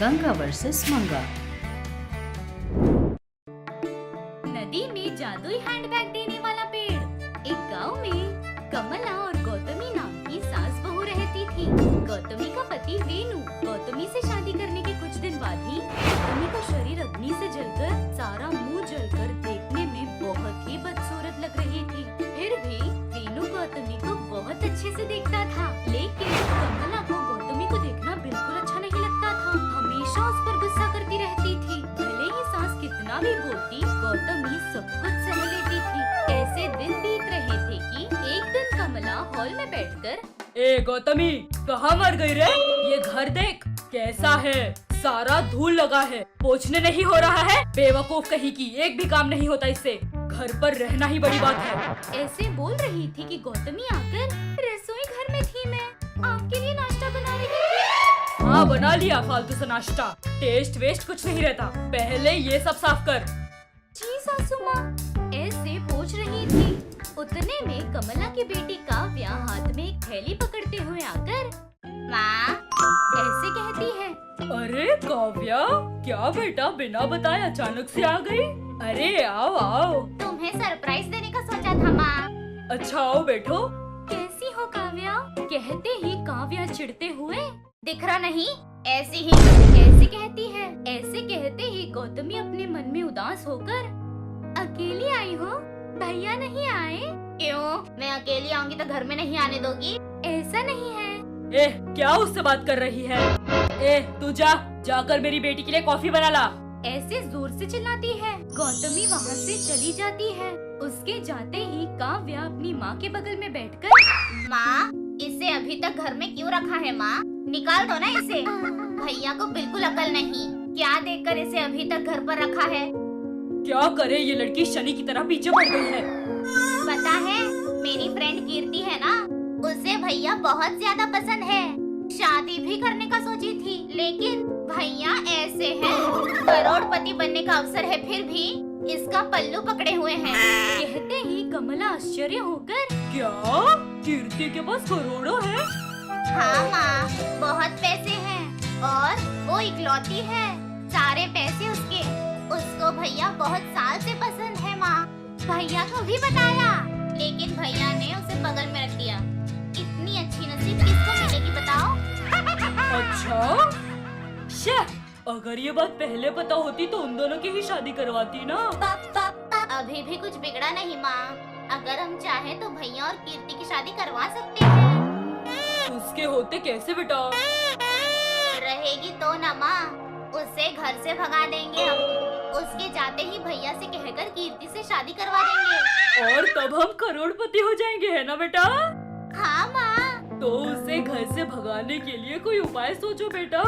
Ganga versus मंगा। नदी में जादुई हैंडबैग देने वाला पेड़। एक गांव में कमला और गौतमी नाम की सास बहू रहती थी। गौतमी का पति वेणु गौतमी से शादी करने के कुछ दिन बाद ही गौतमी का शरीर अग्नि से जलकर सारा मुंह जलकर देखने में बहुत ही बदसूरत लग रही थी। फिर भी वेणु गौतमी को बहुत अच्छे से देखता था, लेकिन कमला को गौतमी को देखना बिल्कुल अच्छा नहीं लगता था। हमेशा उस पर गुस्सा करती रहती थी। भले ही सास कितना भी बोलती, गौतमी सब कुछ सह लेती थी। ऐसे दिन बीत रहे थे कि एक दिन कमला हॉल में बैठकर, ए गौतमी, कहाँ मर गई रे? ये घर देख कैसा है, सारा धूल लगा है, पोंछने नहीं हो रहा है। बेवकूफ कहीं की, एक भी काम नहीं होता इससे। घर पर रहना ही बड़ी बात है। ऐसे बोल रही थी कि गौतमी आकर रसोई घर में थी। मैं आपके लिए नाश्ता बना रही थी। हाँ, बना लिया फालतू सा नाश्ता। टेस्ट वेस्ट कुछ नहीं रहता, पहले ये सब साफ कर। जी सासू माँ, ऐसे पूछ रही थी। उतने में कमला की बेटी काव्या हाथ में एक थैली पकड़ते हुए आकर माँ ऐसे कहती है। अरे काव्या, क्या बेटा बिना बताए अचानक से आ गई? अरे आओ आओ। तुम्हें सरप्राइज देने का सोचा था माँ। अच्छा आओ बैठो। कैसी हो काव्या? कहते ही काव्या चिढ़ते हुए, दिख रहा नहीं, ऐसे कहती है। ऐसे कहते ही गौतमी अपने मन में उदास होकर, अकेली आई हो? भैया नहीं आए? क्यों? मैं अकेली आऊंगी तो घर में नहीं आने दोगी? ऐसा नहीं है। क्या उससे बात कर रही है? तू जाकर मेरी बेटी के लिए कॉफी बना ला। ऐसे जोर से चिल्लाती है। गौतमी वहाँ से चली जाती है। उसके जाते ही काव्या अपनी माँ के बगल में बैठकर, माँ इसे अभी तक घर में क्यों रखा है माँ? निकाल दो ना इसे। भैया को बिल्कुल अकल नहीं, क्या देखकर इसे अभी तक घर पर रखा है? क्या करे, ये लड़की शनि की तरह पीछे पड़ गई है। पता है, मेरी फ्रेंड कीर्ति है ना, उसे भैया बहुत ज्यादा पसंद है। शादी भी करने का सोची थी, लेकिन भैया ऐसे हैं, करोड़पति बनने का अवसर है फिर भी इसका पल्लू पकड़े हुए हैं। कहते ही कमला आश्चर्य होकर, क्या कीर्ति के पास करोड़ों है? हाँ माँ, बहुत पैसे हैं और वो इकलौती है, सारे पैसे उसके। उसको भैया बहुत साल से पसंद है माँ। भैया को भी बताया, लेकिन भैया ने उसे बगल में रख दिया। इतनी अच्छी नसीब किसको मिलेगी बताओ? अच्छा, अगर ये बात पहले पता होती तो उन दोनों की ही शादी करवाती ना। अभी भी कुछ बिगड़ा नहीं माँ। अगर हम चाहें तो भैया और कीर्ति की शादी करवा सकते हैं। उसके होते कैसे बेटा? रहेगी तो ना माँ, उसे घर से भगा देंगे हम। उसके जाते ही भैया से कहकर कीर्ति से शादी करवा देंगे। और तब हम करोड़पति हो जाएंगे, है ना बेटा? हाँ माँ। तो उसे घर से भगाने के लिए कोई उपाय सोचो बेटा।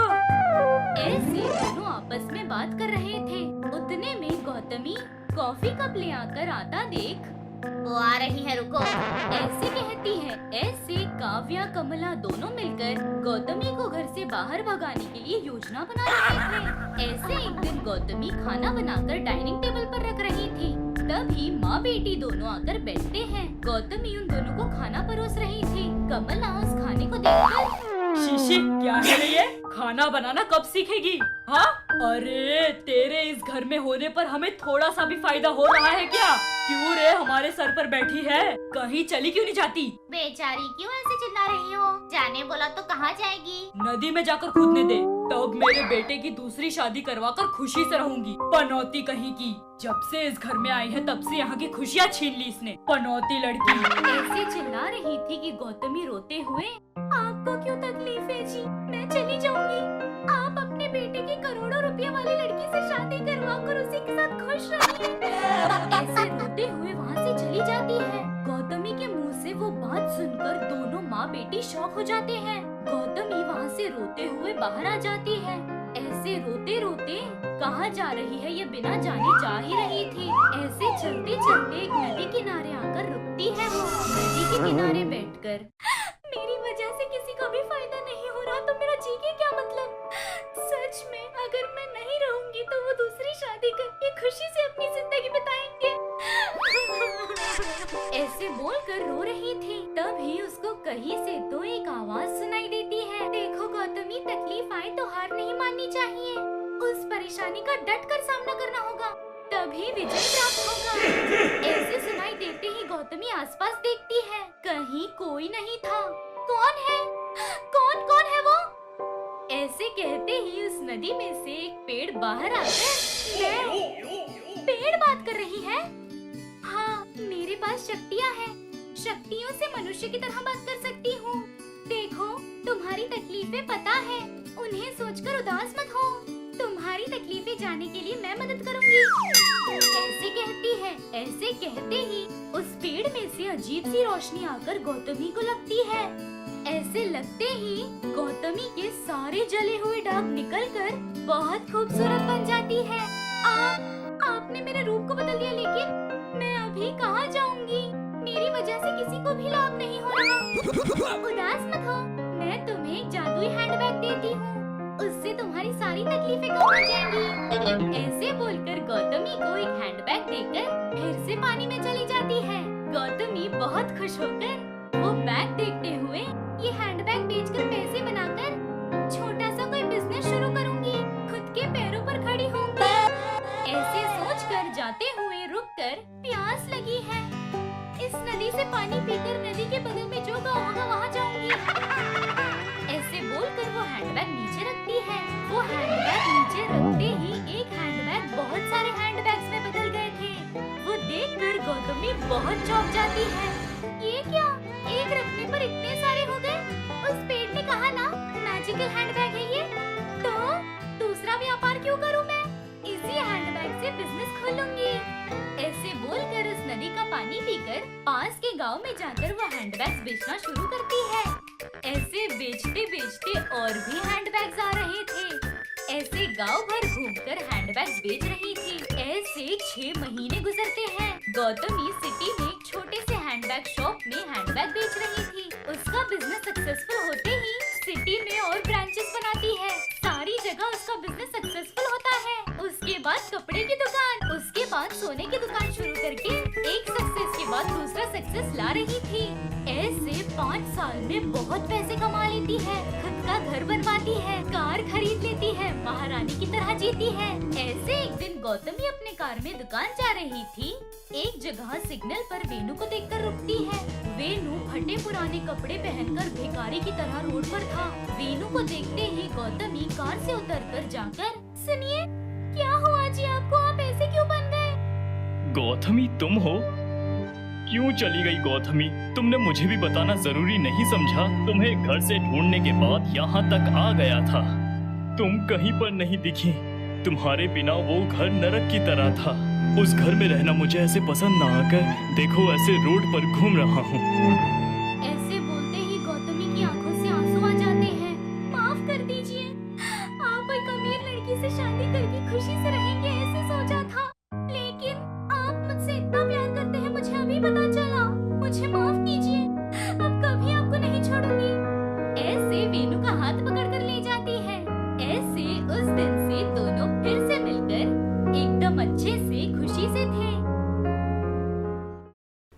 ऐसे दोनों आपस में बात कर रहे थे। उतने में गौतमी कॉफी कप ले आकर आता देख, वो आ रही है, रुको, ऐसे कहती है। ऐसे काव्या कमला दोनों मिलकर गौतमी को घर से बाहर भगाने के लिए योजना बना रहे थे। ऐसे एक दिन गौतमी खाना बनाकर डाइनिंग टेबल पर रख रही थी। तभी माँ बेटी दोनों आकर बैठते हैं। गौतमी उन दोनों को खाना परोस रही थी। कमला उस खाने को देखकर, शीशी, क्या है ये? खाना बनाना कब सीखेगी? हाँ, अरे तेरे इस घर में होने पर हमें थोड़ा सा भी फायदा हो रहा है क्या? क्यों रे हमारे सर पर बैठी है? कहीं चली क्यों नहीं जाती? बेचारी क्यों ऐसे चिल्ला रही हो? जाने बोला तो कहाँ जाएगी? नदी में जाकर कूदने दे, तब मेरे बेटे की दूसरी शादी करवाकर खुशी से रहूंगी। पनौती कहीं की, जब से इस घर में आई है तब से यहाँ की खुशियाँ छीन ली इसने, पनौती लड़की। ऐसे चिल्ला रही थी कि गौतमी रोते हुए, आपको क्यों तकलीफ है जी? मैं चली जाऊंगी। आप अपने बेटे की करोड़ों रुपए वाली लड़की से शादी करवा कर उसी के साथ खुश रहिए। ऐसे रोते हुए वहाँ से चली जाती है। गौतमी के मुंह से वो बात सुनकर दोनों माँ बेटी शॉक हो जाते हैं। गौतमी वहाँ से रोते हुए बाहर आ जाती है। ऐसे रोते रोते कहाँ जा रही है ये बिना जाने जा ही रही थी। ऐसे चलते चलते एक नदी किनारे आकर रुकती है। वो नदी के किनारे बैठकर, मेरी वजह से किसी का भी फायदा नहीं हो रहा तो मेरा जी के क्या मतलब? सच में अगर मैं नहीं रहूंगी तो वो दूसरी शादी करके खुशी से अपनी जिंदगी बिताएंगे। ऐसे बोलकर रो रही थी। तभी उसको कहीं से तो एक आवाज सुनाई देती है, देखो गौतमी, तकलीफ आए तो हार नहीं माननी चाहिए। परेशानी का डट कर सामना करना होगा, तभी विजय प्राप्त होगा। ऐसे सुनाई देते ही गौतमी आसपास देखती है, कहीं कोई नहीं था। कौन है? कौन कौन है वो? ऐसे कहते ही उस नदी में से एक पेड़ बाहर आकर पेड़ बात कर रही है। हाँ, मेरे पास शक्तियाँ हैं। शक्तियों से मनुष्य की तरह बात कर सकती हूँ। देखो, तुम्हारी तकलीफें पता है, उन्हें सोचकर उदास मत हो। तुम्हारी तकलीफें जाने के लिए मैं मदद करूँगी। ऐसे कहती है। ऐसे कहते ही उस पेड़ में से अजीब सी रोशनी आकर गौतमी को लगती है। ऐसे लगते ही गौतमी के सारे जले हुए दाग निकलकर बहुत खूबसूरत बन जाती है। आपने मेरे रूप को बदल दिया, लेकिन मैं अभी कहाँ जाऊंगी? मेरी वजह से किसी को भी लाभ नहीं हो रहा। उदास मत हो, मैं तुम्हें एक जादुई हैंडबैग देती हूँ। उससे तुम्हारी सारी तकलीफें कम हो जाएंगी। ऐसे बोलकर गौतमी को एक हैंडबैग देकर फिर से पानी में चली जाती है। गौतमी बहुत खुश होकर वो बैग देखते हुए ये हैंडबैग बेचकर पैसे बनाकर छोटा सा कोई बिजनेस शुरू करूंगी, खुद के पैरों पर खड़ी होंगी। ऐसे सोचकर जाते हुए रुककर प्यास लगी है। इस नदी से पानी पीकर नदी के बगल में जो गाँव होगा वहाँ जाऊंगी। ऐसे बोलकर वो हैंडबैग नीचे रखती है। वो हैंडबैग नीचे रखते ही एक हैंडबैग बहुत सारे हैंडबैग्स में बदल गए थे। वो देखकर गौतमी बहुत चौंक जाती है। ये क्या, एक रखने पर इतने सारे हो गए? उस पेड़ ने कहा ना मैजिकल हैंडबैग है ये, तो दूसरा व्यापार क्यों करूं मैं? इसी हैंडबैग से बिजनेस खोलूंगी। ऐसे बोलकर उस नदी का पानी पीकर पास के गांव में जाकर वो हैंडबैग्स बेचना शुरू करती है। ऐसे बेचते बेचते और भी हैंडबैग्स आ रहे थे। ऐसे गांव भर घूमकर हैंडबैग्स बेच रही थी। ऐसे 6 महीने गुजरते हैं। गौतमी सिटी में एक छोटे से हैंडबैग शॉप में हैंडबैग बेच रही थी। उसका बिजनेस सक्सेसफुल होते ही सिटी में और ब्रांचेस बनाती है। सारी जगह उसका बिजनेस सक्सेसफुल होता है। उसके बाद कपड़े की दुकान, उसके बाद सोने की दुकान शुरू करके एक सक्सेस के बाद दूसरा सक्सेस ला रही थी। ऐसे 5 साल में बहुत पैसे कमा लेती है, खुद का घर बनवाती है, कार खरीद लेती है, महारानी की तरह जीती है। ऐसे एक दिन गौतमी अपने कार में दुकान जा रही थी। एक जगह सिग्नल पर वेनु को देखकर रुकती है। वेनु फटे पुराने कपड़े पहनकर भिखारी की तरह रोड पर था। वेनु को देखते ही गौतमी कार से उतरकर जाकर, सुनिए, क्या हुआ जी आपको? आप ऐसे क्यों बन गए? गौतमी तुम हो? क्यों चली गई गौतमी? तुमने मुझे भी बताना जरूरी नहीं समझा? तुम्हें घर से ढूंढने के बाद यहाँ तक आ गया था, तुम कहीं पर नहीं दिखी। तुम्हारे बिना वो घर नरक की तरह था। उस घर में रहना मुझे ऐसे पसंद ना आकर देखो ऐसे रोड पर घूम रहा हूँ। ऐसे बोलते ही गौतमी की आंखों से आंसू आ जाते हैं। माफ कर दीजिए, आप एक अमीर लड़की से शादी करके खुशी से रहेंगे ऐसे सोचा था, लेकिन आप मुझसे इतना प्यार करते हैं मुझे अभी पता